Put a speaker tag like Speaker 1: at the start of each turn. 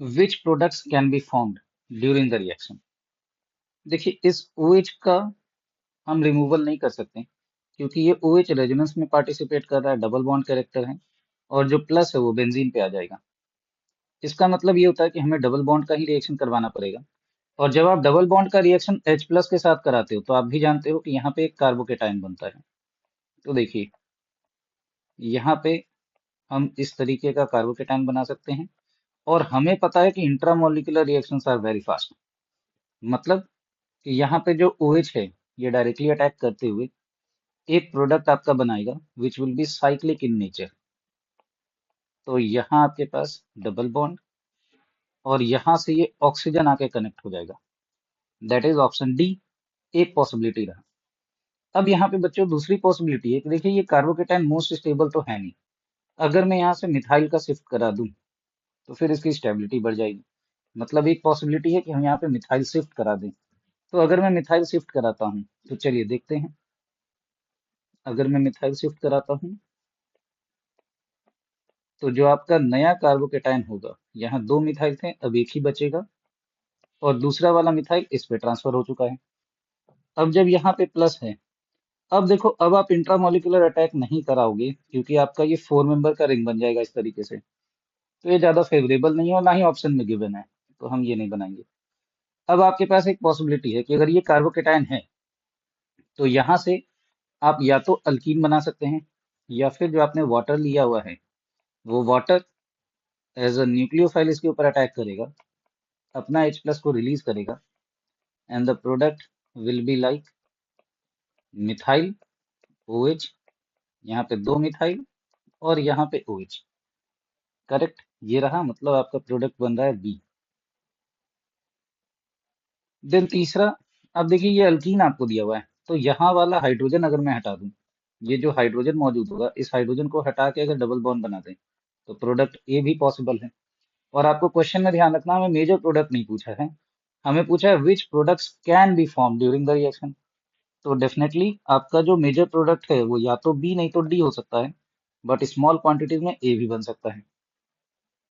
Speaker 1: Which products can be formed during the reaction. देखिए इस OH का हम रिमूवल नहीं कर सकते क्योंकि ये OH रेजोनेंस में पार्टिसिपेट कर रहा है, डबल बॉन्ड कैरेक्टर है, और जो प्लस है वो बेंजीन पे आ जाएगा। इसका मतलब ये होता है कि हमें डबल बॉन्ड का ही रिएक्शन करवाना पड़ेगा। और जब आप डबल बॉन्ड का रिएक्शन H प्लस के साथ कराते हो तो आप भी जानते हो कि यहाँ पे एक कार्बोकेटाइन बनता है। तो देखिए यहाँ पे हम इस तरीके का कार्बोकेटाइन बना सकते हैं, और हमें पता है कि intramolecular reactions are very fast. मतलब कि यहाँ पे जो OH है ये डायरेक्टली अटैक करते हुए एक प्रोडक्ट आपका बनाएगा which will be cyclic in nature. तो यहाँ आपके पास डबल बॉन्ड, और यहाँ से ये ऑक्सीजन आके कनेक्ट हो जाएगा। दैट इज ऑप्शन डी, एक पॉसिबिलिटी रहा। अब यहाँ पे बच्चों दूसरी पॉसिबिलिटी है कि देखिए ये कार्बोकेटाइन मोस्ट स्टेबल तो है नहीं। अगर मैं यहाँ से मिथाइल का शिफ्ट करा दूं तो फिर इसकी स्टेबिलिटी बढ़ जाएगी। मतलब एक पॉसिबिलिटी है कि हम यहाँ पे मिथाइल शिफ्ट करा दें। तो अगर मैं मिथाइल शिफ्ट कराता हूँ तो चलिए देखते हैं। अगर मैं मिथाइल शिफ्ट कराता हूँ तो जो आपका नया कार्बोकेटाइन होगा, यहाँ दो मिथाइल थे अब एक ही बचेगा, और दूसरा वाला मिथाइल इस पे ट्रांसफर हो चुका है। अब जब यहाँ पे प्लस है, अब देखो अब आप इंट्रामोलिकुलर अटैक नहीं कराओगे क्योंकि आपका ये 4 मेंबर का रिंग बन जाएगा इस तरीके से। तो ये ज्यादा फेवरेबल नहीं है और ना ही ऑप्शन में गिवन है, तो हम ये नहीं बनाएंगे। अब आपके पास एक पॉसिबिलिटी है कि अगर ये कार्बोकेटाइन है तो यहाँ से आप या तो अल्कीन बना सकते हैं, या फिर जो आपने वाटर लिया हुआ है वो वाटर एज अ न्यूक्लियोफाइल इसके ऊपर अटैक करेगा, अपना H प्लस को रिलीज करेगा, and the product will be like methyl OH। यहाँ पे दो मिथाइल और यहाँ पे OH। करेक्ट, ये रहा, मतलब आपका प्रोडक्ट बन रहा है बी। देन तीसरा, अब देखिए ये अल्कीन आपको दिया हुआ है, तो यहाँ वाला हाइड्रोजन अगर मैं हटा दूं, ये जो हाइड्रोजन मौजूद होगा इस हाइड्रोजन को हटा के अगर डबल बॉन्ड बना दें तो प्रोडक्ट ए भी पॉसिबल है। और आपको क्वेश्चन में ध्यान रखना, हमें मेजर प्रोडक्ट नहीं पूछा है, हमें पूछा है विच products can be form during the reaction. तो डेफिनेटली आपका जो मेजर प्रोडक्ट है वो या तो बी नहीं तो डी हो सकता है, बट स्मॉल क्वांटिटीज में ए भी बन सकता है।